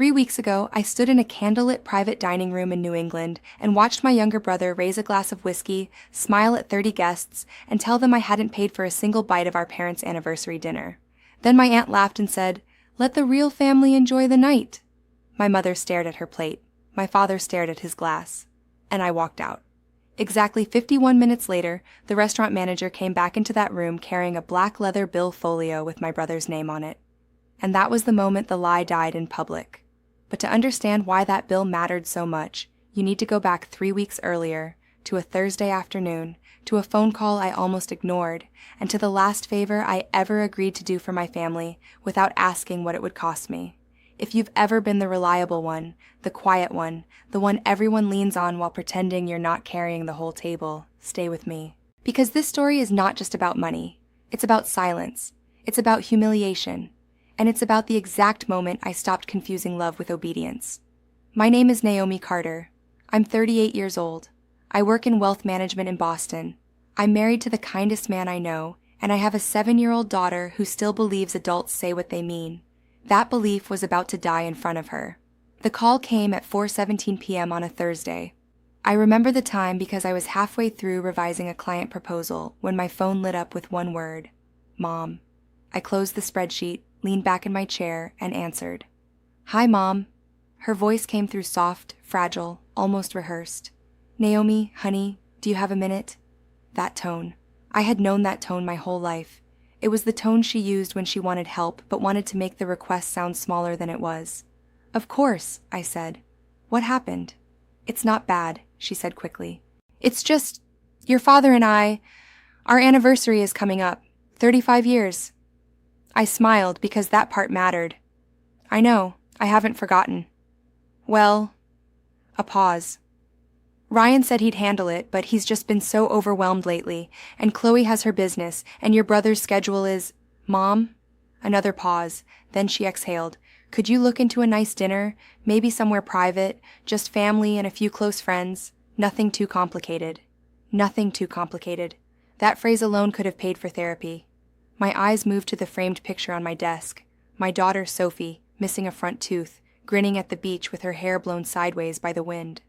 3 weeks ago, I stood in a candlelit private dining room in New England and watched my younger brother raise a glass of whiskey, smile at 30 guests, and tell them I hadn't paid for a single bite of our parents' anniversary dinner. Then my aunt laughed and said, "Let the real family enjoy the night." My mother stared at her plate. My father stared at his glass. And I walked out. Exactly 51 minutes later, the restaurant manager came back into that room carrying a black leather bill folio with my brother's name on it. And that was the moment the lie died in public. But to understand why that bill mattered so much, you need to go back 3 weeks earlier, to a Thursday afternoon, to a phone call I almost ignored, and to the last favor I ever agreed to do for my family without asking what it would cost me. If you've ever been the reliable one, the quiet one, the one everyone leans on while pretending you're not carrying the whole table, stay with me. Because this story is not just about money. It's about silence. It's about humiliation. And it's about the exact moment I stopped confusing love with obedience. My name is Naomi Carter. I'm 38 years old. I work in wealth management in Boston. I'm married to the kindest man I know, and I have a 7-year-old daughter who still believes adults say what they mean. That belief was about to die in front of her. The call came at 4:17 p.m. on a Thursday. I remember the time because I was halfway through revising a client proposal when my phone lit up with one word: Mom. I closed the spreadsheet, leaned back in my chair, and answered. "Hi, Mom." Her voice came through soft, fragile, almost rehearsed. "Naomi, honey, do you have a minute?" That tone. I had known that tone my whole life. It was the tone she used when she wanted help but wanted to make the request sound smaller than it was. "Of course," I said. "What happened?" "It's not bad," she said quickly. "It's just, your father and our anniversary is coming up. 35 years. I smiled because that part mattered. "I know, I haven't forgotten." "Well," a pause. "Ryan said he'd handle it, but he's just been so overwhelmed lately, and Chloe has her business, and your brother's schedule is—" "Mom?" Another pause, then she exhaled. "Could you look into a nice dinner, maybe somewhere private, just family and a few close friends? Nothing too complicated." Nothing too complicated. That phrase alone could have paid for therapy. My eyes moved to the framed picture on my desk. My daughter, Sophie, missing a front tooth, grinning at the beach with her hair blown sideways by the wind.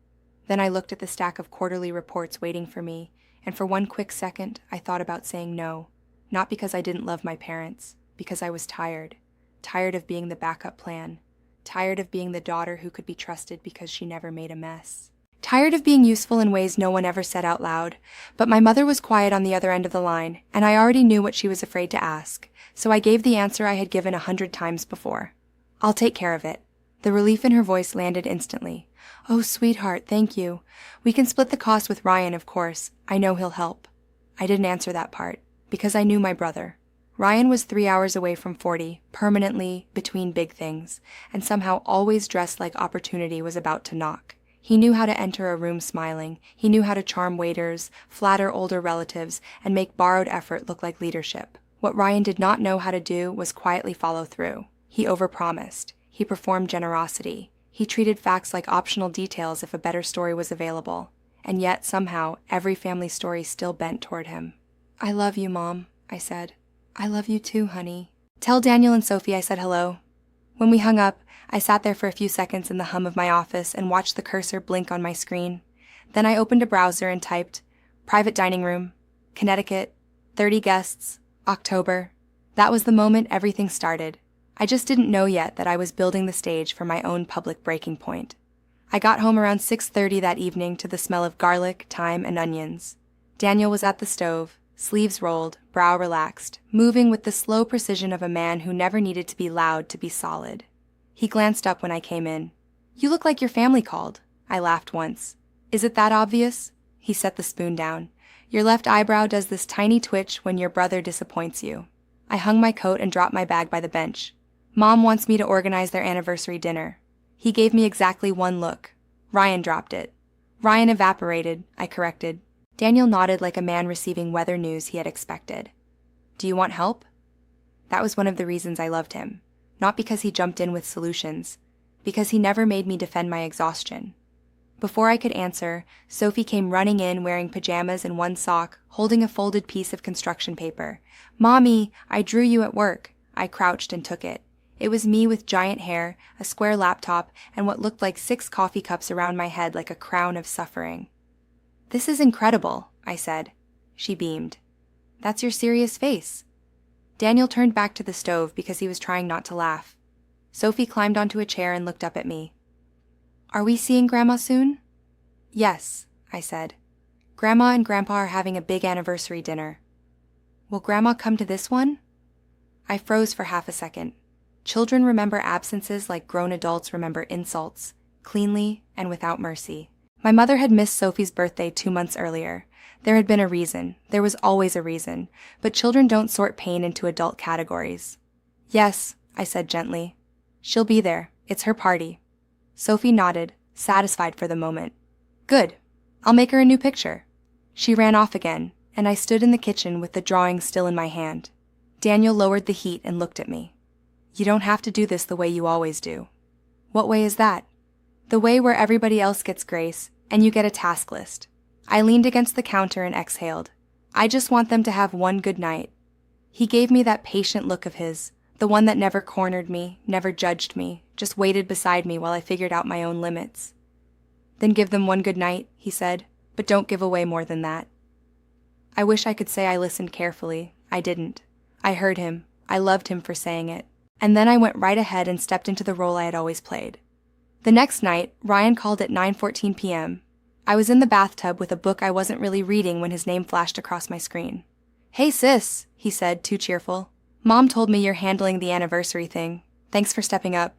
Then I looked at the stack of quarterly reports waiting for me, and for one quick second, I thought about saying no. Not because I didn't love my parents, because I was tired. Tired of being the backup plan. Tired of being the daughter who could be trusted because she never made a mess. Tired of being useful in ways no one ever said out loud, but my mother was quiet on the other end of the line, and I already knew what she was afraid to ask, so I gave the answer I had given 100 times before. "I'll take care of it." The relief in her voice landed instantly. "Oh, sweetheart, thank you. We can split the cost with Ryan, of course. I know he'll help." I didn't answer that part, because I knew my brother. Ryan was 3 hours away from 40, permanently between big things, and somehow always dressed like opportunity was about to knock. He knew how to enter a room smiling. He knew how to charm waiters, flatter older relatives, and make borrowed effort look like leadership. What Ryan did not know how to do was quietly follow through. He overpromised. He performed generosity. He treated facts like optional details if a better story was available. And yet, somehow, every family story still bent toward him. "I love you, Mom," I said. "I love you too, honey." "Tell Daniel and Sophie I said hello." When we hung up, I sat there for a few seconds in the hum of my office and watched the cursor blink on my screen. Then I opened a browser and typed, "Private dining room, Connecticut, 30 guests, October." That was the moment everything started. I just didn't know yet that I was building the stage for my own public breaking point. I got home around 6:30 that evening to the smell of garlic, thyme, and onions. Daniel was at the stove, sleeves rolled, brow relaxed, moving with the slow precision of a man who never needed to be loud to be solid. He glanced up when I came in. "You look like your family called." I laughed once. "Is it that obvious?" He set the spoon down. "Your left eyebrow does this tiny twitch when your brother disappoints you." I hung my coat and dropped my bag by the bench. "Mom wants me to organize their anniversary dinner." He gave me exactly one look. Ryan dropped it. "Ryan evaporated," I corrected. Daniel nodded like a man receiving weather news he had expected. "Do you want help?" That was one of the reasons I loved him. Not because he jumped in with solutions, because he never made me defend my exhaustion. Before I could answer, Sophie came running in wearing pajamas and one sock, holding a folded piece of construction paper. "Mommy, I drew you at work." I crouched and took it. It was me with giant hair, a square laptop, and what looked like 6 coffee cups around my head like a crown of suffering. "This is incredible," I said. She beamed. "That's your serious face." Daniel turned back to the stove because he was trying not to laugh. Sophie climbed onto a chair and looked up at me. "Are we seeing Grandma soon?" "Yes," I said. "Grandma and Grandpa are having a big anniversary dinner." "Will Grandma come to this one?" I froze for half a second. Children remember absences like grown adults remember insults, cleanly and without mercy. My mother had missed Sophie's birthday 2 months earlier. There had been a reason. There was always a reason. But children don't sort pain into adult categories. "Yes," I said gently. "She'll be there. It's her party." Sophie nodded, satisfied for the moment. "Good. I'll make her a new picture." She ran off again, and I stood in the kitchen with the drawing still in my hand. Daniel lowered the heat and looked at me. "You don't have to do this the way you always do." "What way is that?" "The way where everybody else gets grace, and you get a task list." I leaned against the counter and exhaled. "I just want them to have one good night." He gave me that patient look of his, the one that never cornered me, never judged me, just waited beside me while I figured out my own limits. "Then give them one good night," he said, "but don't give away more than that." I wish I could say I listened carefully. I didn't. I heard him. I loved him for saying it. And then I went right ahead and stepped into the role I had always played. The next night, Ryan called at 9:14 p.m. I was in the bathtub with a book I wasn't really reading when his name flashed across my screen. "Hey sis," he said, too cheerful. "Mom told me you're handling the anniversary thing. Thanks for stepping up."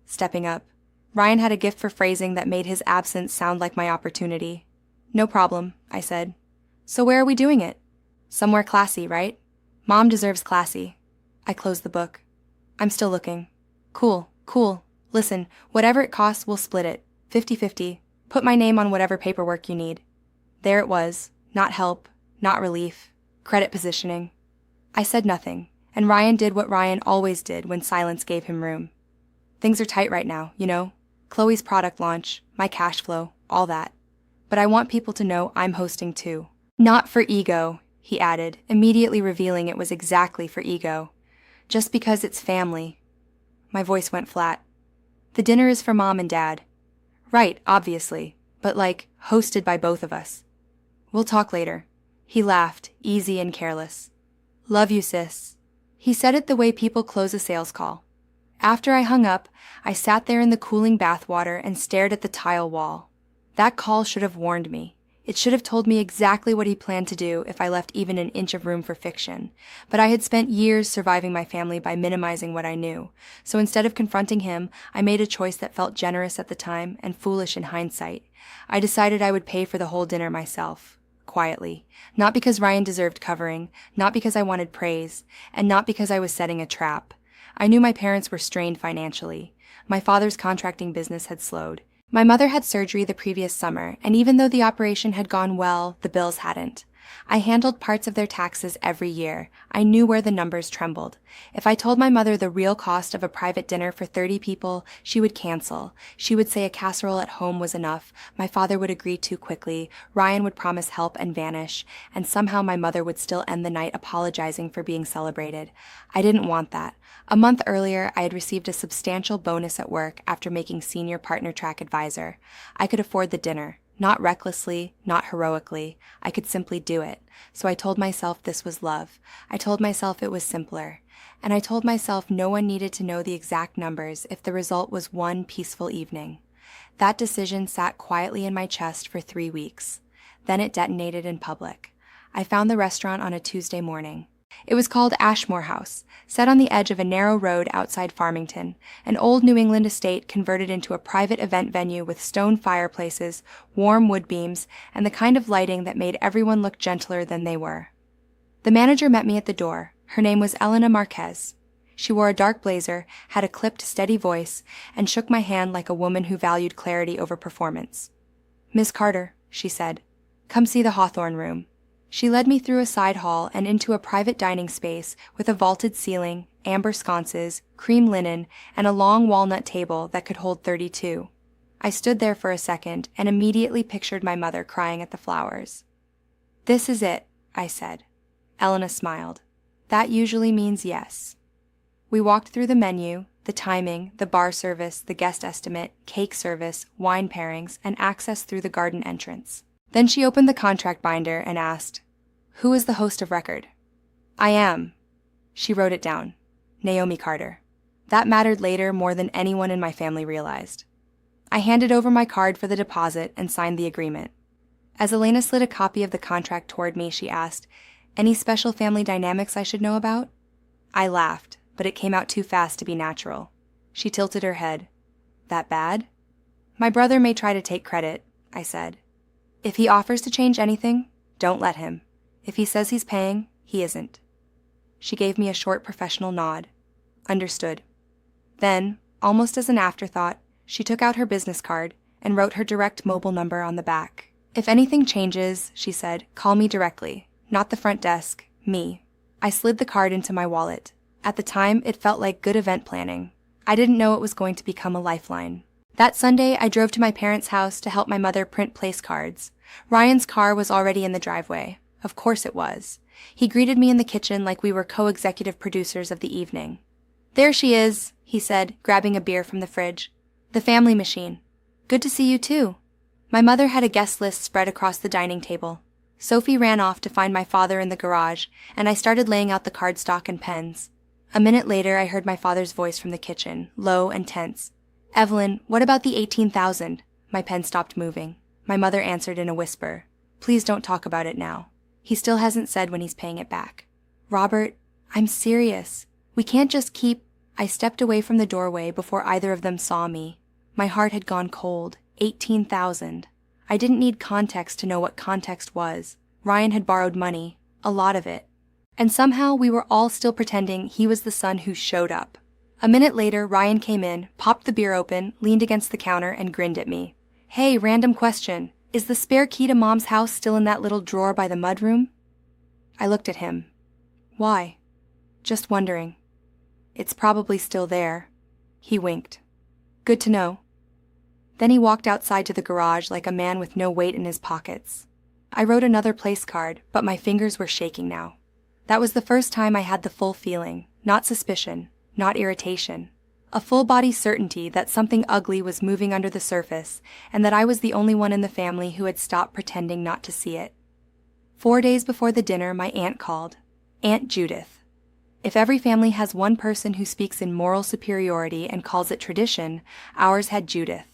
Stepping up. Ryan had a gift for phrasing that made his absence sound like my opportunity. "No problem," I said. "So where are we doing it?" "Somewhere classy, right? Mom deserves classy." I closed the book. "I'm still looking." Cool. Listen, whatever it costs, we'll split it. 50-50. Put my name on whatever paperwork you need." There it was. Not help. Not relief. Credit positioning. I said nothing, and Ryan did what Ryan always did when silence gave him room. "Things are tight right now, you know? Chloe's product launch, my cash flow, all that. But I want people to know I'm hosting too. Not for ego," he added, immediately revealing it was exactly for ego. "Just because it's family." My voice went flat. "The dinner is for Mom and Dad." "Right, obviously, but hosted by both of us." "We'll talk later." He laughed, easy and careless. "Love you, sis." He said it the way people close a sales call. After I hung up, I sat there in the cooling bath water and stared at the tile wall. That call should have warned me. It should have told me exactly what he planned to do if I left even an inch of room for fiction. But I had spent years surviving my family by minimizing what I knew. So instead of confronting him, I made a choice that felt generous at the time and foolish in hindsight. I decided I would pay for the whole dinner myself. Quietly. Not because Ryan deserved covering, not because I wanted praise, and not because I was setting a trap. I knew my parents were strained financially. My father's contracting business had slowed. My mother had surgery the previous summer, and even though the operation had gone well, the bills hadn't. I handled parts of their taxes every year. I knew where the numbers trembled. If I told my mother the real cost of a private dinner for 30 people, she would cancel. She would say a casserole at home was enough. My father would agree too quickly. Ryan would promise help and vanish. And somehow my mother would still end the night apologizing for being celebrated. I didn't want that. A month earlier, I had received a substantial bonus at work after making senior partner track advisor. I could afford the dinner. Not recklessly, not heroically. I could simply do it. So I told myself this was love. I told myself it was simpler. And I told myself no one needed to know the exact numbers if the result was one peaceful evening. That decision sat quietly in my chest for 3 weeks. Then it detonated in public. I found the restaurant on a Tuesday morning. It was called Ashmore House, set on the edge of a narrow road outside Farmington, an old New England estate converted into a private event venue with stone fireplaces, warm wood beams, and the kind of lighting that made everyone look gentler than they were. The manager met me at the door. Her name was Elena Marquez. She wore a dark blazer, had a clipped, steady voice, and shook my hand like a woman who valued clarity over performance. "Miss Carter," she said, "come see the Hawthorne Room." She led me through a side hall and into a private dining space with a vaulted ceiling, amber sconces, cream linen, and a long walnut table that could hold 32. I stood there for a second and immediately pictured my mother crying at the flowers. "This is it," I said. Elena smiled. "That usually means yes." We walked through the menu, The timing, the bar service, the guest estimate, cake service, wine pairings, and access through the garden entrance. Then she opened the contract binder and asked, "Who is the host of record?" "I am." She wrote it down. Naomi Carter. That mattered later more than anyone in my family realized. I handed over my card for the deposit and signed the agreement. As Elena slid a copy of the contract toward me, she asked, "Any special family dynamics I should know about?" I laughed, but it came out too fast to be natural. She tilted her head. "That bad?" "My brother may try to take credit," I said. "If he offers to change anything, don't let him. If he says he's paying, he isn't." She gave me a short professional nod. Understood. Then, almost as an afterthought, she took out her business card and wrote her direct mobile number on the back. "If anything changes," she said, "call me directly. Not the front desk, me." I slid the card into my wallet. At the time, it felt like good event planning. I didn't know it was going to become a lifeline. That Sunday, I drove to my parents' house to help my mother print place cards. Ryan's car was already in the driveway. Of course it was. He greeted me in the kitchen like we were co-executive producers of the evening. "There she is," he said, grabbing a beer from the fridge. "The family machine. Good to see you too." My mother had a guest list spread across the dining table. Sophie ran off to find my father in the garage, and I started laying out the cardstock and pens. A minute later, I heard my father's voice from the kitchen, low and tense. "Evelyn, what about the 18,000? My pen stopped moving. My mother answered in a whisper. "Please don't talk about it now. He still hasn't said when he's paying it back." "Robert, I'm serious. We can't just keep—" I stepped away from the doorway before either of them saw me. My heart had gone cold. 18,000. I didn't need context to know what context was. Ryan had borrowed money, a lot of it. And somehow we were all still pretending he was the son who showed up. A minute later, Ryan came in, popped the beer open, leaned against the counter, and grinned at me. "Hey, random question. Is the spare key to Mom's house still in that little drawer by the mudroom?" I looked at him. "Why?" "Just wondering." "It's probably still there." He winked. "Good to know." Then he walked outside to the garage like a man with no weight in his pockets. I wrote another place card, but my fingers were shaking now. That was the first time I had the full feeling, not suspicion, not irritation. A full-body certainty that something ugly was moving under the surface, and that I was the only one in the family who had stopped pretending not to see it. 4 days before the dinner, my aunt called. Aunt Judith. If every family has one person who speaks in moral superiority and calls it tradition, ours had Judith.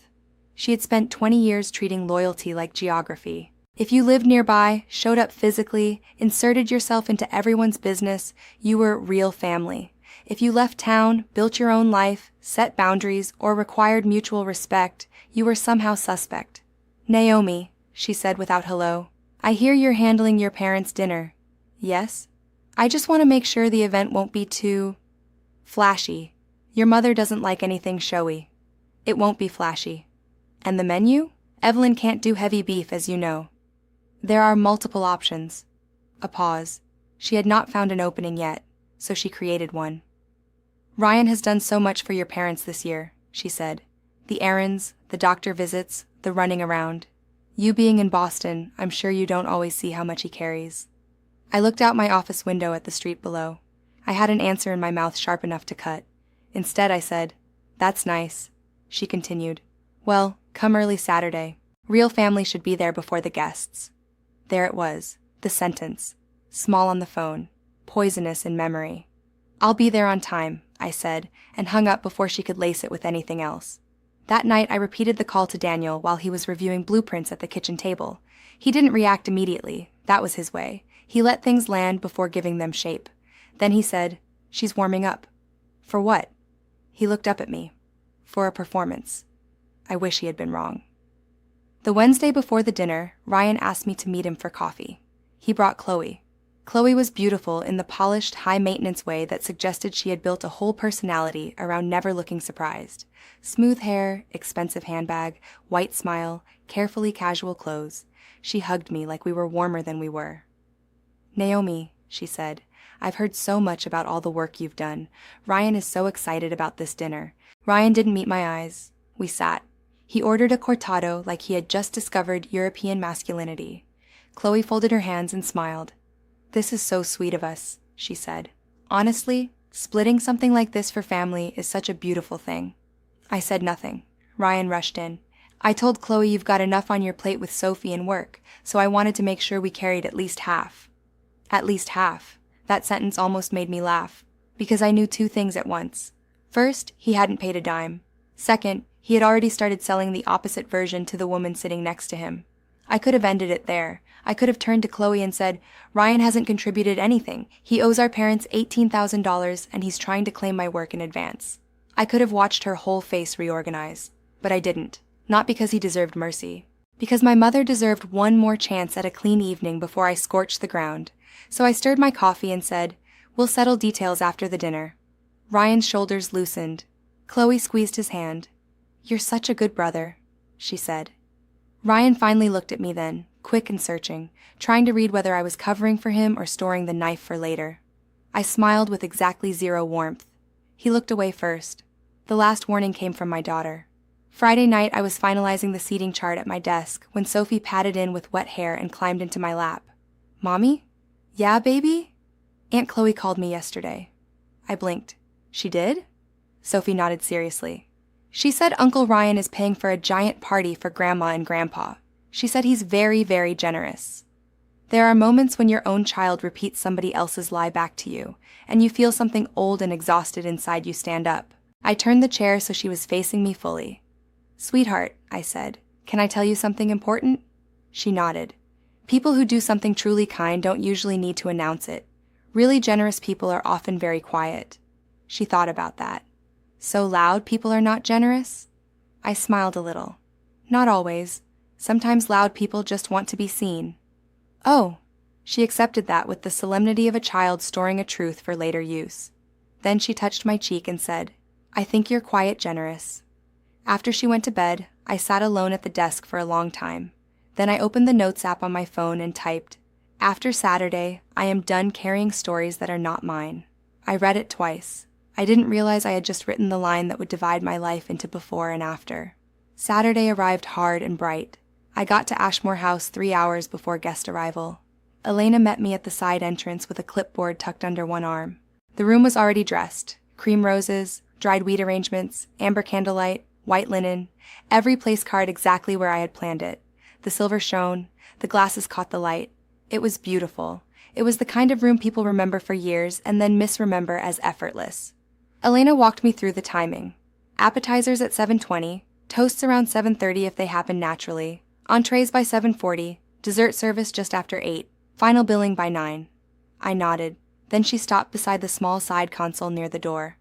She had spent 20 years treating loyalty like geography. If you lived nearby, showed up physically, inserted yourself into everyone's business, you were real family. If you left town, built your own life, set boundaries, or required mutual respect, you were somehow suspect. "Naomi," she said without hello, "I hear you're handling your parents' dinner." "Yes?" "I just want to make sure the event won't be too flashy. Your mother doesn't like anything showy." "It won't be flashy." "And the menu?" "Evelyn can't do heavy beef, as you know." "There are multiple options." A pause. She had not found an opening yet, so she created one. "Ryan has done so much for your parents this year," she said. "The errands, the doctor visits, the running around. You being in Boston, I'm sure you don't always see how much he carries." I looked out my office window at the street below. I had an answer in my mouth sharp enough to cut. Instead, I said, "That's nice." She continued, "Well, come early Saturday. Real family should be there before the guests." There it was, the sentence, small on the phone, poisonous in memory. "I'll be there on time," I said, and hung up before she could lace it with anything else. That night, I repeated the call to Daniel while he was reviewing blueprints at the kitchen table. He didn't react immediately. That was his way. He let things land before giving them shape. Then he said, "She's warming up." "For what?" He looked up at me. "For a performance." I wish he had been wrong. The Wednesday before the dinner, Ryan asked me to meet him for coffee. He brought Chloe. Chloe was beautiful in the polished, high-maintenance way that suggested she had built a whole personality around never looking surprised. Smooth hair, expensive handbag, white smile, carefully casual clothes. She hugged me like we were warmer than we were. "Naomi," she said, "I've heard so much about all the work you've done. Ryan is so excited about this dinner." Ryan didn't meet my eyes. We sat. He ordered a cortado like he had just discovered European masculinity. Chloe folded her hands and smiled. "This is so sweet of us," she said. "Honestly, Splitting something like this for family is such a beautiful thing. I said nothing. Ryan rushed in. I told Chloe you've got enough on your plate with Sophie and work, so I wanted to make sure we carried at least half. At least half. That sentence almost made me laugh, because I knew two things at once. First, he hadn't paid a dime. Second, he had already started selling the opposite version to the woman sitting next to him. I could have ended it there. I could have turned to Chloe and said, Ryan hasn't contributed anything. He owes our parents $18,000 and he's trying to claim my work in advance. I could have watched her whole face reorganize, but I didn't. Not because he deserved mercy. Because my mother deserved one more chance at a clean evening before I scorched the ground. So I stirred my coffee and said, we'll settle details after the dinner. Ryan's shoulders loosened. Chloe squeezed his hand. You're such a good brother, she said. Ryan finally looked at me then, quick and searching, trying to read whether I was covering for him or storing the knife for later. I smiled with exactly zero warmth. He looked away first. The last warning came from my daughter. Friday night I was finalizing the seating chart at my desk when Sophie padded in with wet hair and climbed into my lap. Mommy? Yeah, baby? Aunt Chloe called me yesterday. I blinked. She did? Sophie nodded seriously. She said Uncle Ryan is paying for a giant party for Grandma and Grandpa. She said he's very, very generous. There are moments when your own child repeats somebody else's lie back to you, and you feel something old and exhausted inside you stand up. I turned the chair so she was facing me fully. Sweetheart, I said, can I tell you something important? She nodded. People who do something truly kind don't usually need to announce it. Really generous people are often very quiet. She thought about that. So loud people are not generous? I smiled a little. Not always. Sometimes loud people just want to be seen. Oh, she accepted that with the solemnity of a child storing a truth for later use. Then she touched my cheek and said, I think you're quiet generous. After she went to bed, I sat alone at the desk for a long time. Then I opened the notes app on my phone and typed, After Saturday, I am done carrying stories that are not mine. I read it twice. I didn't realize I had just written the line that would divide my life into before and after. Saturday arrived hard and bright. I got to Ashmore House 3 hours before guest arrival. Elena met me at the side entrance with a clipboard tucked under one arm. The room was already dressed. Cream roses, dried wheat arrangements, amber candlelight, white linen, every place card exactly where I had planned it. The silver shone, the glasses caught the light. It was beautiful. It was the kind of room people remember for years and then misremember as effortless. Elena walked me through the timing. Appetizers at 7:20, toasts around 7:30 if they happen naturally, entrees by 7:40, dessert service just after 8, final billing by 9. I nodded. Then she stopped beside the small side console near the door.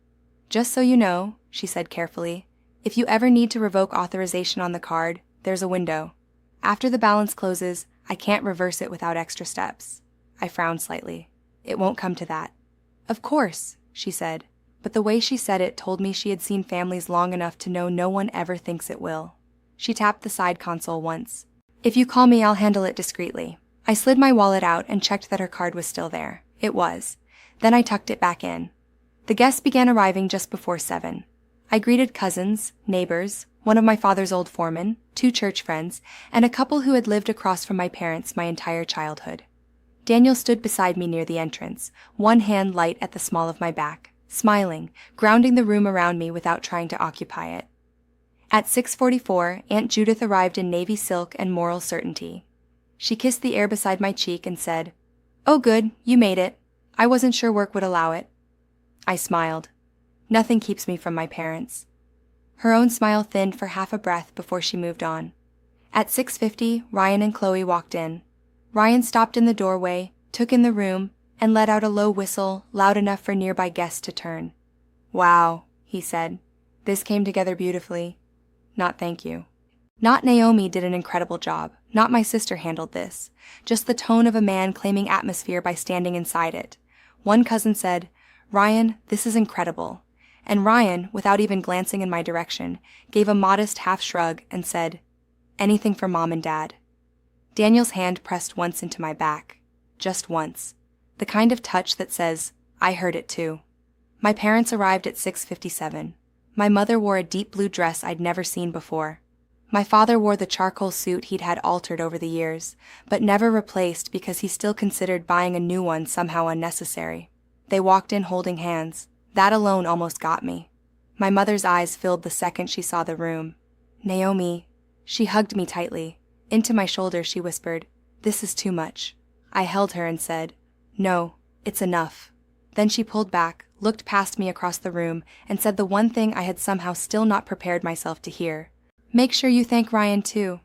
Just so you know, she said carefully, if you ever need to revoke authorization on the card, there's a window. After the balance closes, I can't reverse it without extra steps. I frowned slightly. It won't come to that. Of course, she said. But the way she said it told me she had seen families long enough to know no one ever thinks it will. She tapped the side console once. If you call me, I'll handle it discreetly. I slid my wallet out and checked that her card was still there. It was. Then I tucked it back in. The guests began arriving just before 7. I greeted cousins, neighbors, one of my father's old foremen, 2 church friends, and a couple who had lived across from my parents my entire childhood. Daniel stood beside me near the entrance, one hand light at the small of my back, smiling, grounding the room around me without trying to occupy it. At 6:44, Aunt Judith arrived in navy silk and moral certainty. She kissed the air beside my cheek and said, Oh good, you made it. I wasn't sure work would allow it. I smiled. Nothing keeps me from my parents. Her own smile thinned for half a breath before she moved on. At 6:50, Ryan and Chloe walked in. Ryan stopped in the doorway, took in the room, and let out a low whistle loud enough for nearby guests to turn. Wow, he said. This came together beautifully. Not thank you. Not Naomi did an incredible job. Not my sister handled this. Just the tone of a man claiming atmosphere by standing inside it. One cousin said, Ryan, this is incredible. And Ryan, without even glancing in my direction, gave a modest half shrug and said, Anything for Mom and Dad. Daniel's hand pressed once into my back. Just once. The kind of touch that says, I heard it too. My parents arrived at 6:57. My mother wore a deep blue dress I'd never seen before. My father wore the charcoal suit he'd had altered over the years, but never replaced because he still considered buying a new one somehow unnecessary. They walked in holding hands. That alone almost got me. My mother's eyes filled the second she saw the room. Naomi. She hugged me tightly. Into my shoulder she whispered, "This is too much." I held her and said, "No, it's enough." Then she pulled back, looked past me across the room, and said the one thing I had somehow still not prepared myself to hear. "Make sure you thank Ryan too."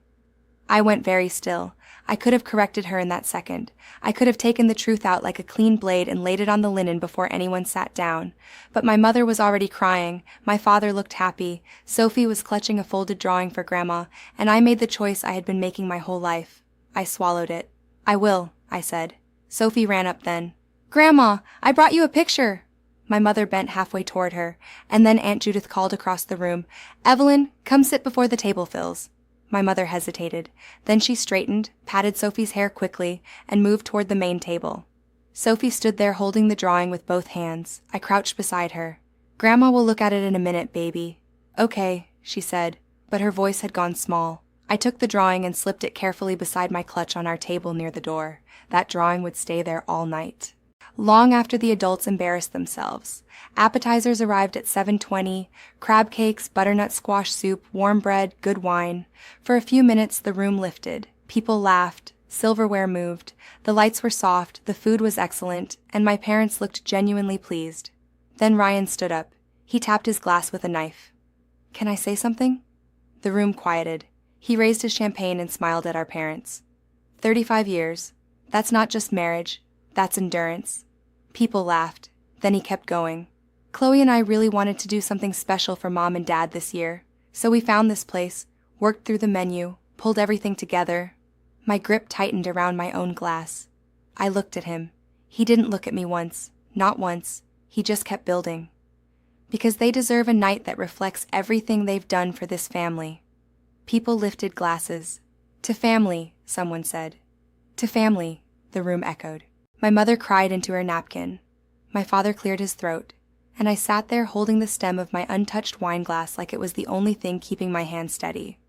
I went very still. I could have corrected her in that second. I could have taken the truth out like a clean blade and laid it on the linen before anyone sat down. But my mother was already crying, my father looked happy, Sophie was clutching a folded drawing for Grandma, and I made the choice I had been making my whole life. I swallowed it. "I will," I said. Sophie ran up then. "Grandma, I brought you a picture." My mother bent halfway toward her, and then Aunt Judith called across the room, "Evelyn, come sit before the table fills." My mother hesitated. Then she straightened, patted Sophie's hair quickly, and moved toward the main table. Sophie stood there holding the drawing with both hands. I crouched beside her. "Grandma will look at it in a minute, baby." "Okay," she said, but her voice had gone small. I took the drawing and slipped it carefully beside my clutch on our table near the door. That drawing would stay there all night. Long after the adults embarrassed themselves. Appetizers arrived at 7:20, crab cakes, butternut squash soup, warm bread, good wine. For a few minutes the room lifted. People laughed, silverware moved, the lights were soft, the food was excellent, and my parents looked genuinely pleased. Then Ryan stood up. He tapped his glass with a knife. "Can I say something?" The room quieted. He raised his champagne and smiled at our parents. 35 years. That's not just marriage. That's endurance. People laughed. Then he kept going. "Chloe and I really wanted to do something special for Mom and Dad this year. So we found this place, worked through the menu, pulled everything together." My grip tightened around my own glass. I looked at him. He didn't look at me once. Not once. He just kept building. "Because they deserve a night that reflects everything they've done for this family." People lifted glasses. "To family," someone said. "To family," the room echoed. My mother cried into her napkin. My father cleared his throat, and I sat there holding the stem of my untouched wine glass like it was the only thing keeping my hand steady.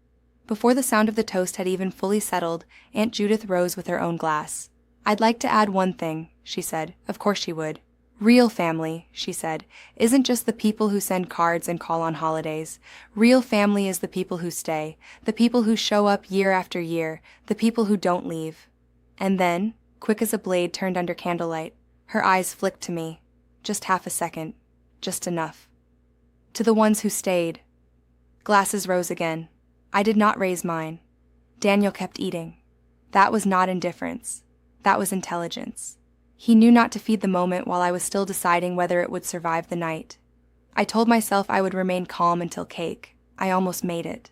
Before the sound of the toast had even fully settled, Aunt Judith rose with her own glass. "I'd like to add one thing," she said. Of course she would. "Real family," she said, "isn't just the people who send cards and call on holidays. Real family is the people who stay, the people who show up year after year, the people who don't leave." And then, quick as a blade turned under candlelight, her eyes flicked to me. Just half a second. Just enough. "To the ones who stayed." Glasses rose again. I did not raise mine. Daniel kept eating. That was not indifference. That was intelligence. He knew not to feed the moment while I was still deciding whether it would survive the night. I told myself I would remain calm until cake. I almost made it.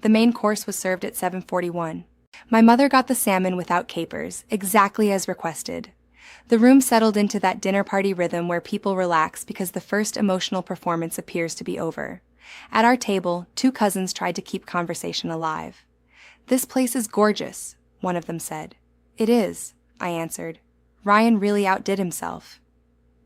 The main course was served at 7:41. My mother got the salmon without capers, exactly as requested. The room settled into that dinner party rhythm where people relax because the first emotional performance appears to be over. At our table, 2 cousins tried to keep conversation alive. "This place is gorgeous," one of them said. "It is," I answered. "Ryan really outdid himself."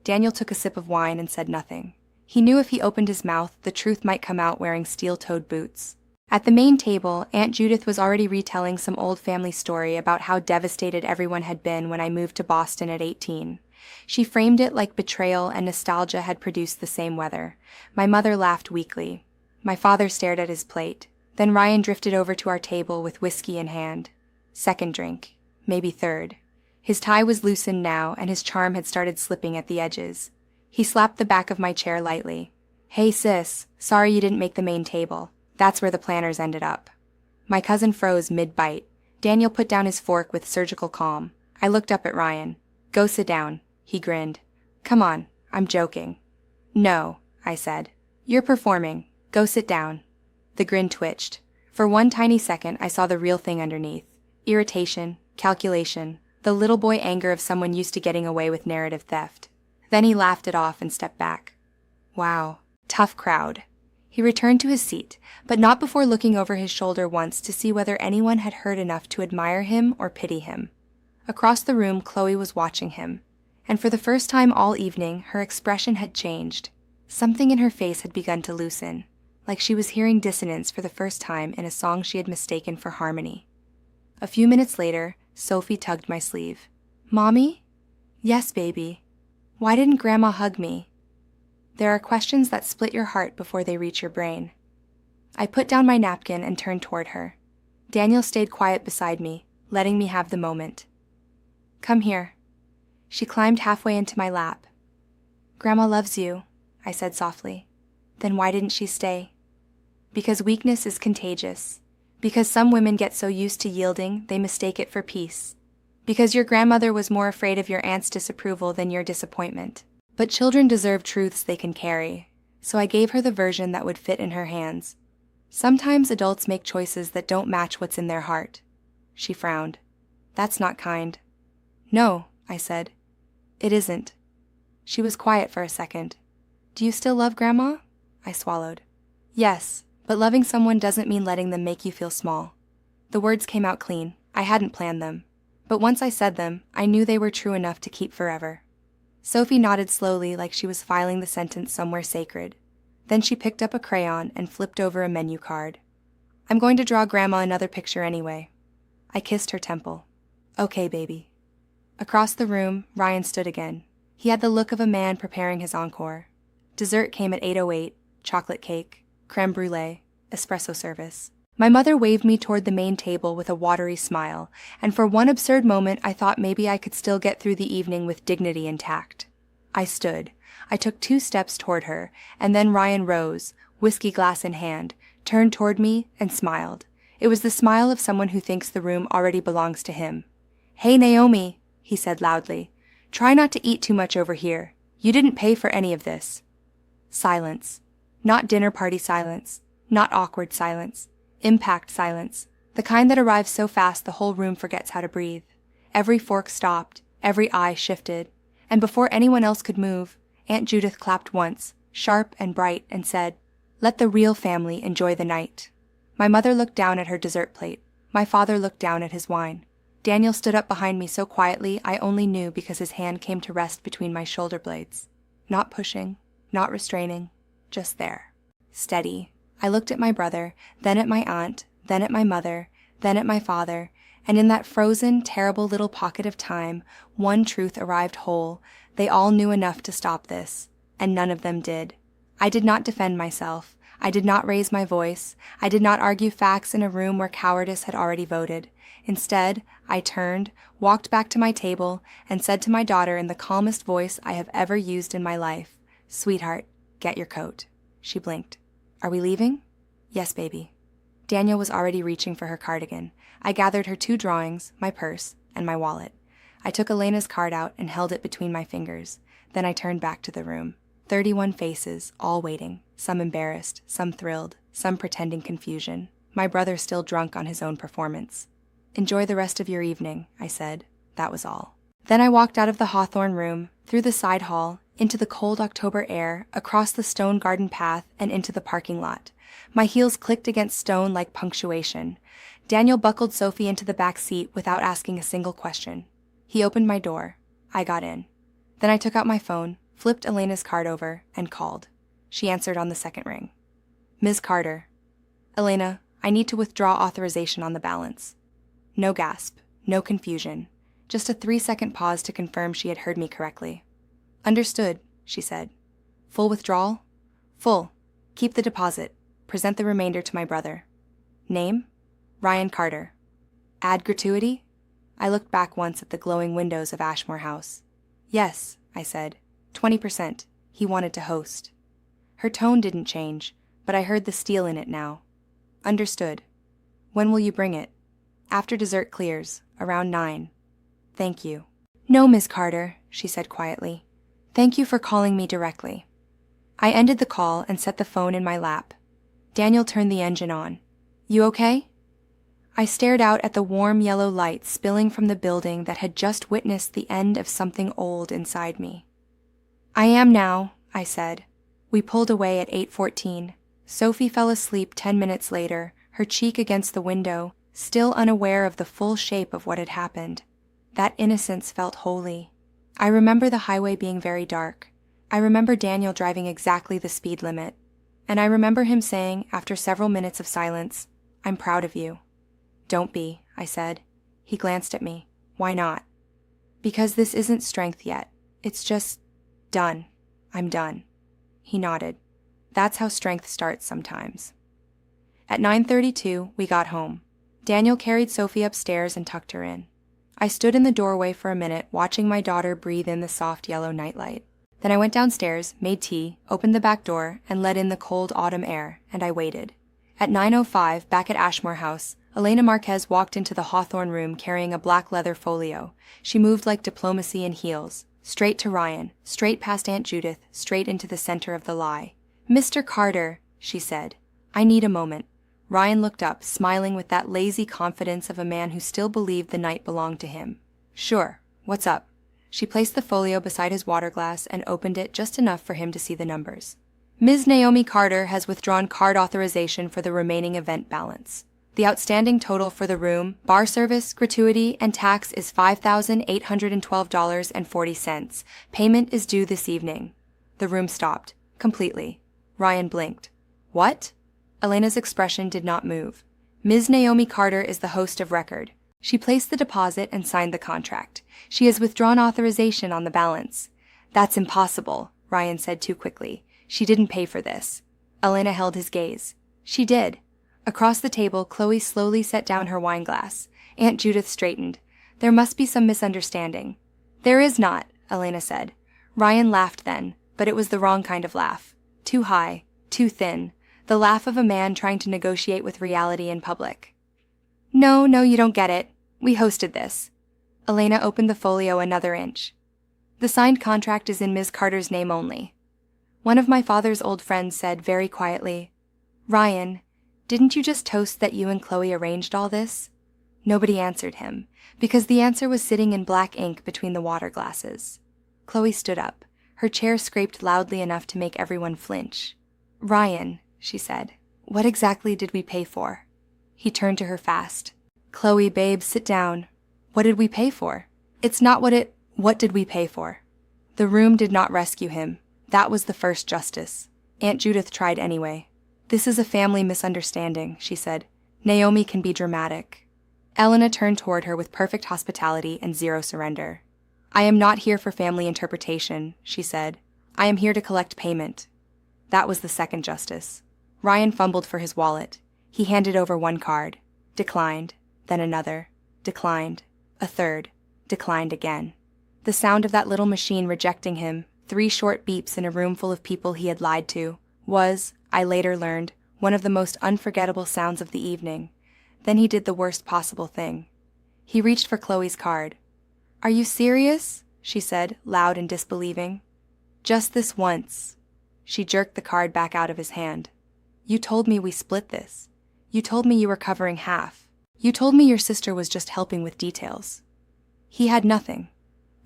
Daniel took a sip of wine and said nothing. He knew if he opened his mouth, the truth might come out wearing steel-toed boots. At the main table, Aunt Judith was already retelling some old family story about how devastated everyone had been when I moved to Boston at 18. She framed it like betrayal and nostalgia had produced the same weather. My mother laughed weakly. My father stared at his plate. Then Ryan drifted over to our table with whiskey in hand. Second drink. Maybe third. His tie was loosened now, and his charm had started slipping at the edges. He slapped the back of my chair lightly. "Hey sis, sorry you didn't make the main table. That's where the planners ended up." My cousin froze mid-bite. Daniel put down his fork with surgical calm. I looked up at Ryan. "Go sit down," he grinned. "Come on, I'm joking." "No," I said. "You're performing. Go sit down." The grin twitched. For one tiny second, I saw the real thing underneath. Irritation, calculation, the little boy anger of someone used to getting away with narrative theft. Then he laughed it off and stepped back. Wow, tough crowd. He returned to his seat, but not before looking over his shoulder once to see whether anyone had heard enough to admire him or pity him. Across the room, Chloe was watching him, and for the first time all evening, her expression had changed. Something in her face had begun to loosen, like she was hearing dissonance for the first time in a song she had mistaken for harmony. A few minutes later, Sophie tugged my sleeve. "Mommy?" "Yes, baby." "Why didn't Grandma hug me?" There are questions that split your heart before they reach your brain. I put down my napkin and turned toward her. Daniel stayed quiet beside me, letting me have the moment. Come here. She climbed halfway into my lap. Grandma loves you, I said softly. Then why didn't she stay? Because weakness is contagious. Because some women get so used to yielding, they mistake it for peace. Because your grandmother was more afraid of your aunt's disapproval than your disappointment. But children deserve truths they can carry, so I gave her the version that would fit in her hands. Sometimes adults make choices that don't match what's in their heart. She frowned. That's not kind. No, I said. It isn't. She was quiet for a second. Do you still love Grandma? I swallowed. Yes, but loving someone doesn't mean letting them make you feel small. The words came out clean. I hadn't planned them. But once I said them, I knew they were true enough to keep forever. Sophie nodded slowly like she was filing the sentence somewhere sacred. Then she picked up a crayon and flipped over a menu card. I'm going to draw Grandma another picture anyway. I kissed her temple. Okay, baby. Across the room, Ryan stood again. He had the look of a man preparing his encore. Dessert came at 8:08, chocolate cake, creme brulee, espresso service. My mother waved me toward the main table with a watery smile, and for one absurd moment I thought maybe I could still get through the evening with dignity intact. I stood. I took 2 steps toward her, and then Ryan rose, whiskey glass in hand, turned toward me, and smiled. It was the smile of someone who thinks the room already belongs to him. Hey, Naomi, he said loudly. Try not to eat too much over here. You didn't pay for any of this. Silence. Not dinner party silence. Not awkward silence. Impact silence. The kind that arrives so fast the whole room forgets how to breathe. Every fork stopped. Every eye shifted. And before anyone else could move, Aunt Judith clapped once, sharp and bright, and said, Let the real family enjoy the night. My mother looked down at her dessert plate. My father looked down at his wine. Daniel stood up behind me so quietly I only knew because his hand came to rest between my shoulder blades. Not pushing, not restraining, just there. Steady. I looked at my brother, then at my aunt, then at my mother, then at my father, and in that frozen, terrible little pocket of time, one truth arrived whole. They all knew enough to stop this, and none of them did. I did not defend myself. I did not raise my voice. I did not argue facts in a room where cowardice had already voted. Instead, I turned, walked back to my table, and said to my daughter in the calmest voice I have ever used in my life, Sweetheart, get your coat. She blinked. Are we leaving? Yes, baby. Daniel was already reaching for her cardigan. I gathered her 2 drawings, my purse, and my wallet. I took Elena's card out and held it between my fingers. Then I turned back to the room. 31 faces, all waiting, some embarrassed, some thrilled, some pretending confusion. My brother still drunk on his own performance. Enjoy the rest of your evening, I said. That was all. Then I walked out of the Hawthorne room, through the side hall, into the cold October air, across the stone garden path, and into the parking lot. My heels clicked against stone like punctuation. Daniel buckled Sophie into the back seat without asking a single question. He opened my door. I got in. Then I took out my phone, flipped Elena's card over, and called. She answered on the second ring. Ms. Carter. Elena, I need to withdraw authorization on the balance. No gasp, no confusion. Just a 3-second pause to confirm she had heard me correctly. Understood, she said. Full withdrawal? Full. Keep the deposit. Present the remainder to my brother. Name? Ryan Carter. Add gratuity? I looked back once at the glowing windows of Ashmore House. Yes, I said. 20%. He wanted to host. Her tone didn't change, but I heard the steel in it now. Understood. When will you bring it? After dessert clears, around 9. Thank you. No, Miss Carter, she said quietly. Thank you for calling me directly. I ended the call and set the phone in my lap. Daniel turned the engine on. You okay? I stared out at the warm yellow light spilling from the building that had just witnessed the end of something old inside me. I am now, I said. We pulled away at 8:14. Sophie fell asleep 10 minutes later, her cheek against the window, still unaware of the full shape of what had happened. That innocence felt holy. I remember the highway being very dark. I remember Daniel driving exactly the speed limit. And I remember him saying, after several minutes of silence, I'm proud of you. Don't be, I said. He glanced at me. Why not? Because this isn't strength yet. It's just done. I'm done. He nodded. That's how strength starts sometimes. At 9:32, we got home. Daniel carried Sophie upstairs and tucked her in. I stood in the doorway for a minute, watching my daughter breathe in the soft yellow nightlight. Then I went downstairs, made tea, opened the back door, and let in the cold autumn air, and I waited. At 9:05, back at Ashmore House, Elena Marquez walked into the Hawthorne room carrying a black leather folio. She moved like diplomacy in heels, straight to Ryan, straight past Aunt Judith, straight into the center of the lie. "Mr. Carter," she said, "I need a moment." Ryan looked up, smiling with that lazy confidence of a man who still believed the night belonged to him. "Sure, what's up?" She placed the folio beside his water glass and opened it just enough for him to see the numbers. "Ms. Naomi Carter has withdrawn card authorization for the remaining event balance. The outstanding total for the room, bar service, gratuity, and tax is $5,812.40. Payment is due this evening." The room stopped, completely. Ryan blinked. "What?" Elena's expression did not move. "Ms. Naomi Carter is the host of record. She placed the deposit and signed the contract. She has withdrawn authorization on the balance." "That's impossible," Ryan said too quickly. "She didn't pay for this." Elena held his gaze. "She did." Across the table, Chloe slowly set down her wine glass. Aunt Judith straightened. "There must be some misunderstanding." "There is not," Elena said. Ryan laughed then, but it was the wrong kind of laugh. Too high, too thin. The laugh of a man trying to negotiate with reality in public. No, you don't get it. We hosted this." Elena opened the folio another inch. "The signed contract is in Ms. Carter's name only." One of my father's old friends said very quietly, "Ryan, didn't you just toast that you and Chloe arranged all this?" Nobody answered him, because the answer was sitting in black ink between the water glasses. Chloe stood up. Her chair scraped loudly enough to make everyone flinch. "Ryan," she said, "what exactly did we pay for?" He turned to her fast. "Chloe, babe, sit down. What did we pay for? It's not what did we pay for?" The room did not rescue him. That was the first justice. Aunt Judith tried anyway. "This is a family misunderstanding," she said. "Naomi can be dramatic." Elena turned toward her with perfect hospitality and zero surrender. "I am not here for family interpretation," she said. "I am here to collect payment." That was the second justice. Ryan fumbled for his wallet. He handed over one card. Declined, then another. Declined, a third. Declined again. The sound of that little machine rejecting him, 3 short beeps in a room full of people he had lied to, was, I later learned, one of the most unforgettable sounds of the evening. Then he did the worst possible thing. He reached for Chloe's card. "Are you serious?" she said, loud and disbelieving. "Just this once." She jerked the card back out of his hand. "You told me we split this. You told me you were covering half. You told me your sister was just helping with details." He had nothing.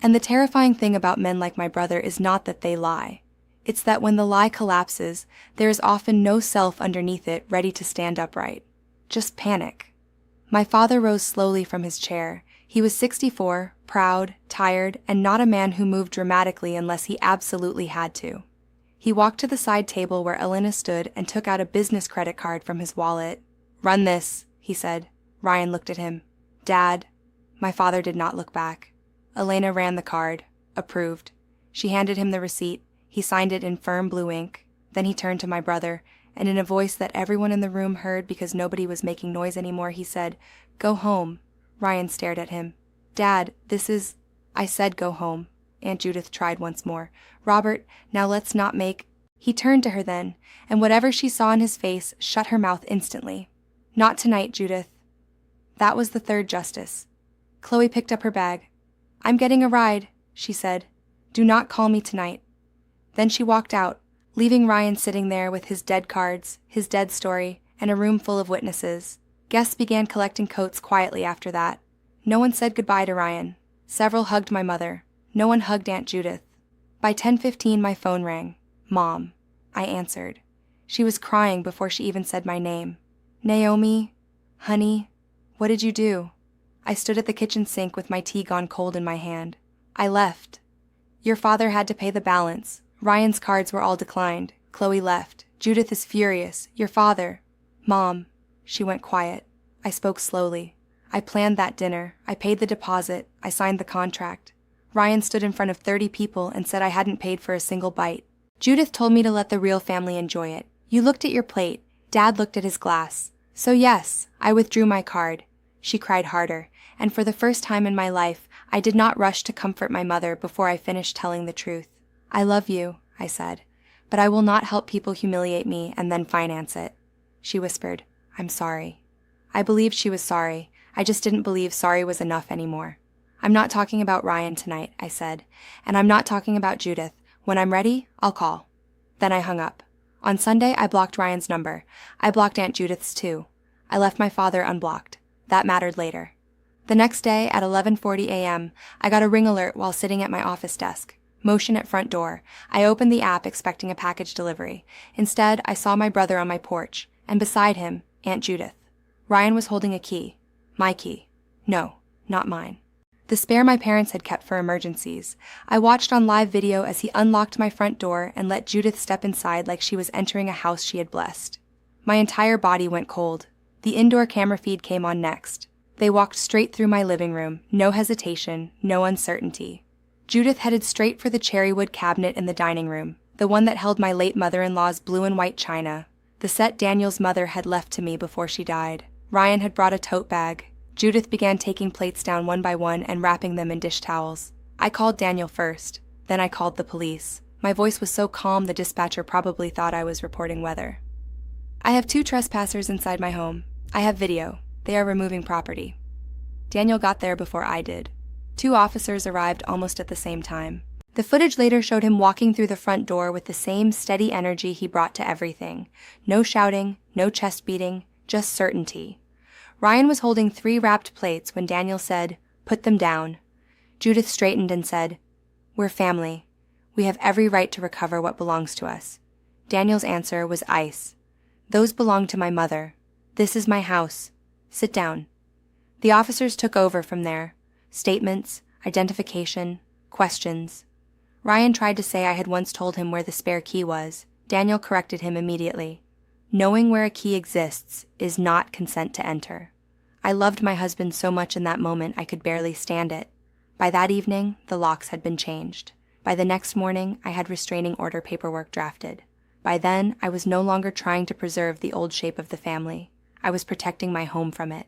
And the terrifying thing about men like my brother is not that they lie. It's that when the lie collapses, there is often no self underneath it ready to stand upright. Just panic. My father rose slowly from his chair. He was 64, proud, tired, and not a man who moved dramatically unless he absolutely had to. He walked to the side table where Elena stood and took out a business credit card from his wallet. "Run this," he said. Ryan looked at him. "Dad." My father did not look back. Elena ran the card. Approved. She handed him the receipt. He signed it in firm blue ink. Then he turned to my brother, and in a voice that everyone in the room heard because nobody was making noise anymore, he said, "Go home." Ryan stared at him. "Dad, this is—" "I said go home." Aunt Judith tried once more. "Robert, now let's not make—" He turned to her then, and whatever she saw in his face shut her mouth instantly. "Not tonight, Judith." That was the third justice. Chloe picked up her bag. "I'm getting a ride," she said. "Do not call me tonight." Then she walked out, leaving Ryan sitting there with his dead cards, his dead story, and a room full of witnesses. Guests began collecting coats quietly after that. No one said goodbye to Ryan. Several hugged my mother. No one hugged Aunt Judith. By 10:15 my phone rang. Mom. I answered. She was crying before she even said my name. "Naomi, honey, what did you do?" I stood at the kitchen sink with my tea gone cold in my hand. "I left." "Your father had to pay the balance. Ryan's cards were all declined. Chloe left. Judith is furious. Your father—" "Mom." She went quiet. I spoke slowly. "I planned that dinner. I paid the deposit. I signed the contract. Ryan stood in front of 30 people and said I hadn't paid for a single bite. Judith told me to let the real family enjoy it. You looked at your plate. Dad looked at his glass. So yes, I withdrew my card. She cried harder, and for the first time in my life, I did not rush to comfort my mother before I finished telling the truth. I love you, I said, but I will not help people humiliate me and then finance it. She whispered, I'm sorry. I believed she was sorry. I just didn't believe sorry was enough anymore. I'm not talking about Ryan tonight, I said, and I'm not talking about Judith. When I'm ready, I'll call. Then I hung up. On Sunday, I blocked Ryan's number. I blocked Aunt Judith's too. I left my father unblocked. That mattered later. The next day, at 11:40 a.m., I got a ring alert while sitting at my office desk. Motion at front door. I opened the app expecting a package delivery. Instead, I saw my brother on my porch, and beside him, Aunt Judith. Ryan was holding a key. My key. No, not mine. The spare my parents had kept for emergencies. I watched on live video as he unlocked my front door and let Judith step inside like she was entering a house she had blessed. My entire body went cold. The indoor camera feed came on next. They walked straight through my living room, no hesitation, no uncertainty. Judith headed straight for the cherrywood cabinet in the dining room, the one that held my late mother-in-law's blue and white china, the set Daniel's mother had left to me before she died. Ryan had brought a tote bag. Judith began taking plates down one by one and wrapping them in dish towels. I called Daniel first. Then I called the police. My voice was so calm the dispatcher probably thought I was reporting weather. I have 2 trespassers inside my home. I have video. They are removing property. Daniel got there before I did. 2 officers arrived almost at the same time. The footage later showed him walking through the front door with the same steady energy he brought to everything. No shouting, no chest beating, just certainty. Ryan was holding 3 wrapped plates when Daniel said, "Put them down." Judith straightened and said, "We're family. We have every right to recover what belongs to us." Daniel's answer was ice. "Those belong to my mother. This is my house. Sit down." The officers took over from there. Statements, identification, questions. Ryan tried to say I had once told him where the spare key was. Daniel corrected him immediately. Knowing where a key exists is not consent to enter. I loved my husband so much in that moment I could barely stand it. By that evening, the locks had been changed. By the next morning, I had restraining order paperwork drafted. By then, I was no longer trying to preserve the old shape of the family. I was protecting my home from it.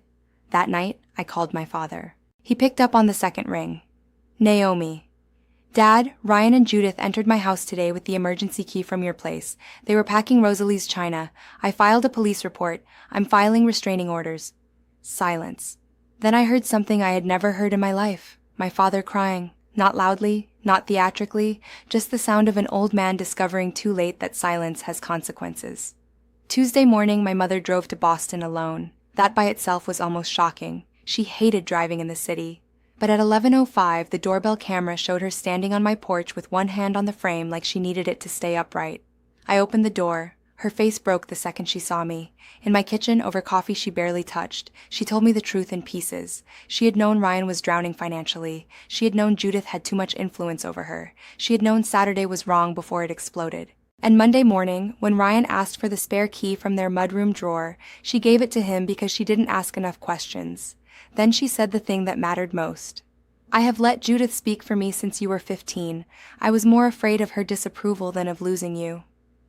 That night, I called my father. He picked up on the second ring. "Naomi. Dad, Ryan and Judith entered my house today with the emergency key from your place. They were packing Rosalie's china. I filed a police report. I'm filing restraining orders." Silence. Then I heard something I had never heard in my life. My father crying. Not loudly, not theatrically, just the sound of an old man discovering too late that silence has consequences. Tuesday morning, my mother drove to Boston alone. That by itself was almost shocking. She hated driving in the city. But at 11:05, the doorbell camera showed her standing on my porch with one hand on the frame like she needed it to stay upright. I opened the door. Her face broke the second she saw me. In my kitchen, over coffee she barely touched, she told me the truth in pieces. She had known Ryan was drowning financially. She had known Judith had too much influence over her. She had known Saturday was wrong before it exploded. And Monday morning, when Ryan asked for the spare key from their mudroom drawer, she gave it to him because she didn't ask enough questions. Then she said the thing that mattered most. "I have let Judith speak for me since you were 15. I was more afraid of her disapproval than of losing you."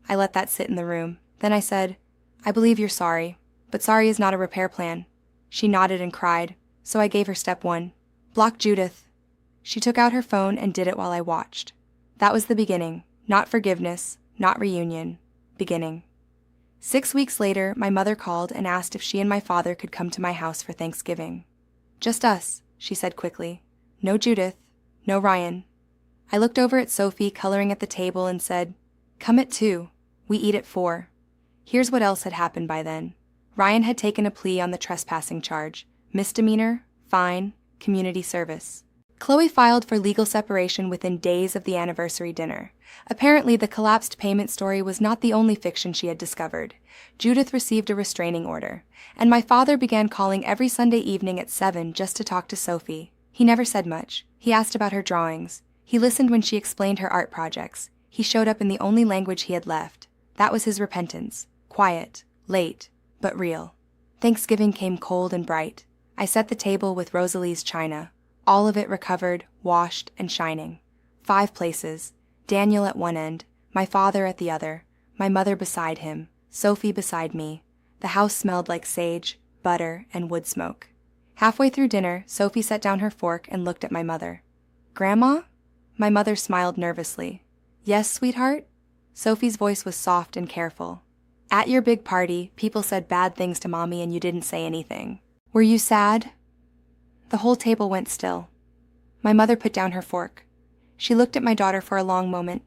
I let that sit in the room. Then I said, "I believe you're sorry, but sorry is not a repair plan." She nodded and cried, so I gave her step 1. Block Judith. She took out her phone and did it while I watched. That was the beginning. Not forgiveness, not reunion. Beginning. 6 weeks later, my mother called and asked if she and my father could come to my house for Thanksgiving. "Just us," she said quickly. "No Judith, no Ryan." I looked over at Sophie coloring at the table and said, "Come at 2. We eat at 4. Here's what else had happened by then. Ryan had taken a plea on the trespassing charge. Misdemeanor, fine, community service. Chloe filed for legal separation within days of the anniversary dinner. Apparently, the collapsed payment story was not the only fiction she had discovered. Judith received a restraining order, and my father began calling every Sunday evening at 7 just to talk to Sophie. He never said much. He asked about her drawings. He listened when she explained her art projects. He showed up in the only language he had left. That was his repentance. Quiet, late, but real. Thanksgiving came cold and bright. I set the table with Rosalie's china. All of it recovered, washed, and shining. 5 places. Daniel at one end, My father at the other, my mother beside him, Sophie beside me. The house smelled like sage, butter, and wood smoke. Halfway through dinner, Sophie set down her fork and looked at my mother. "Grandma?" My mother smiled nervously. "Yes, sweetheart?" Sophie's voice was soft and careful. "At your big party, people said bad things to Mommy and you didn't say anything. Were you sad?" The whole table went still. My mother put down her fork. She looked at my daughter for a long moment.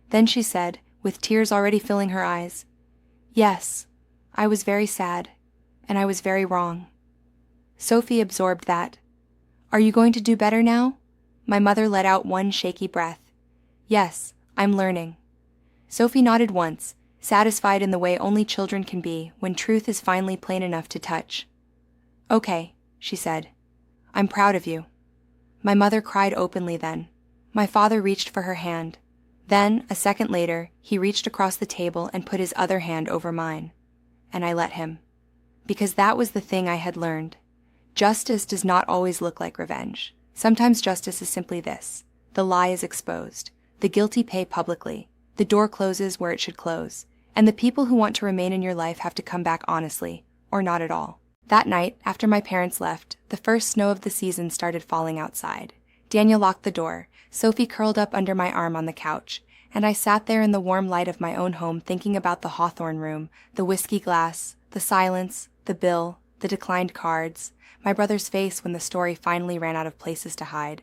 Then she said, with tears already filling her eyes, "Yes, I was very sad, and I was very wrong." Sophie absorbed that. "Are you going to do better now?" My mother let out one shaky breath. "Yes, I'm learning." Sophie nodded once, satisfied in the way only children can be when truth is finally plain enough to touch. "Okay," she said. "I'm proud of you." My mother cried openly then. My father reached for her hand. Then, a second later, he reached across the table and put his other hand over mine. And I let him. Because that was the thing I had learned. Justice does not always look like revenge. Sometimes justice is simply this. The lie is exposed. The guilty pay publicly. The door closes where it should close. And the people who want to remain in your life have to come back honestly, or not at all. That night, after my parents left, the first snow of the season started falling outside. Daniel locked the door. Sophie curled up under my arm on the couch, and I sat there in the warm light of my own home thinking about the Hawthorne room, the whiskey glass, the silence, the bill, the declined cards, my brother's face when the story finally ran out of places to hide.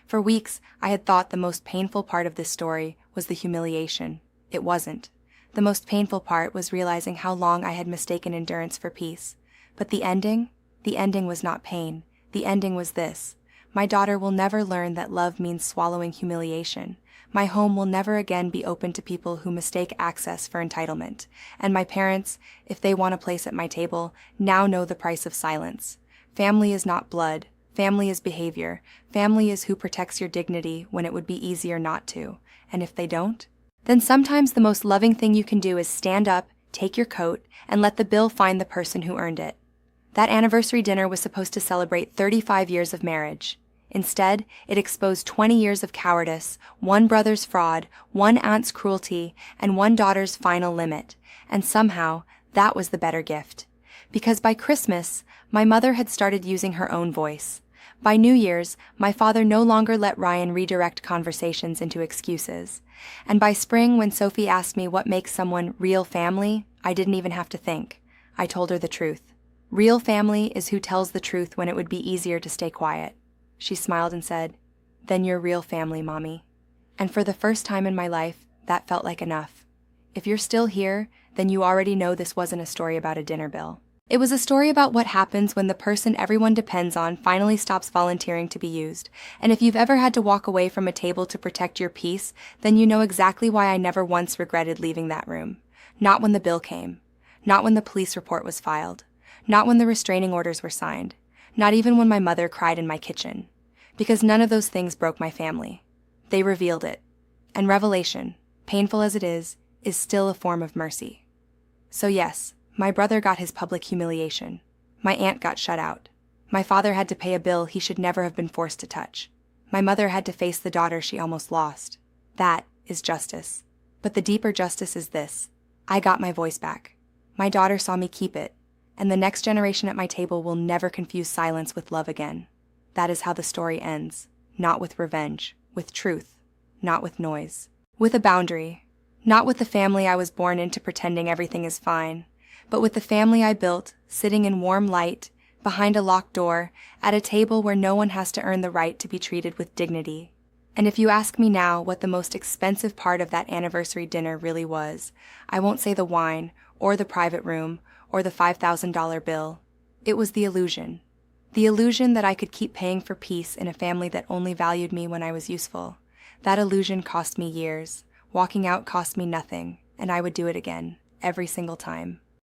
For weeks, I had thought the most painful part of this story was the humiliation. It wasn't. The most painful part was realizing how long I had mistaken endurance for peace. But the ending was not pain. The ending was this. My daughter will never learn that love means swallowing humiliation. My home will never again be open to people who mistake access for entitlement. And my parents, if they want a place at my table, now know the price of silence. Family is not blood. Family is behavior. Family is who protects your dignity when it would be easier not to. And if they don't, then sometimes the most loving thing you can do is stand up, take your coat, and let the bill find the person who earned it. That anniversary dinner was supposed to celebrate 35 years of marriage. Instead, it exposed 20 years of cowardice, one brother's fraud, one aunt's cruelty, and one daughter's final limit. And somehow, that was the better gift. Because by Christmas, my mother had started using her own voice. By New Year's, my father no longer let Ryan redirect conversations into excuses. And by spring, when Sophie asked me what makes someone real family, I didn't even have to think. I told her the truth. Real family is who tells the truth when it would be easier to stay quiet. She smiled and said, "Then you're real family, Mommy." And for the first time in my life, that felt like enough. If you're still here, then you already know this wasn't a story about a dinner bill. It was a story about what happens when the person everyone depends on finally stops volunteering to be used. And if you've ever had to walk away from a table to protect your peace, then you know exactly why I never once regretted leaving that room. Not when the bill came. Not when the police report was filed. Not when the restraining orders were signed. Not even when my mother cried in my kitchen. Because none of those things broke my family. They revealed it. And revelation, painful as it is still a form of mercy. So yes, my brother got his public humiliation. My aunt got shut out. My father had to pay a bill he should never have been forced to touch. My mother had to face the daughter she almost lost. That is justice. But the deeper justice is this. I got my voice back. My daughter saw me keep it. And the next generation at my table will never confuse silence with love again. That is how the story ends. Not with revenge, with truth, not with noise. With a boundary. Not with the family I was born into pretending everything is fine, but with the family I built, sitting in warm light, behind a locked door, at a table where no one has to earn the right to be treated with dignity. And if you ask me now what the most expensive part of that anniversary dinner really was, I won't say the wine, or the private room, or the $5,000 bill. It was the illusion. The illusion that I could keep paying for peace in a family that only valued me when I was useful. That illusion cost me years. Walking out cost me nothing, and I would do it again, every single time.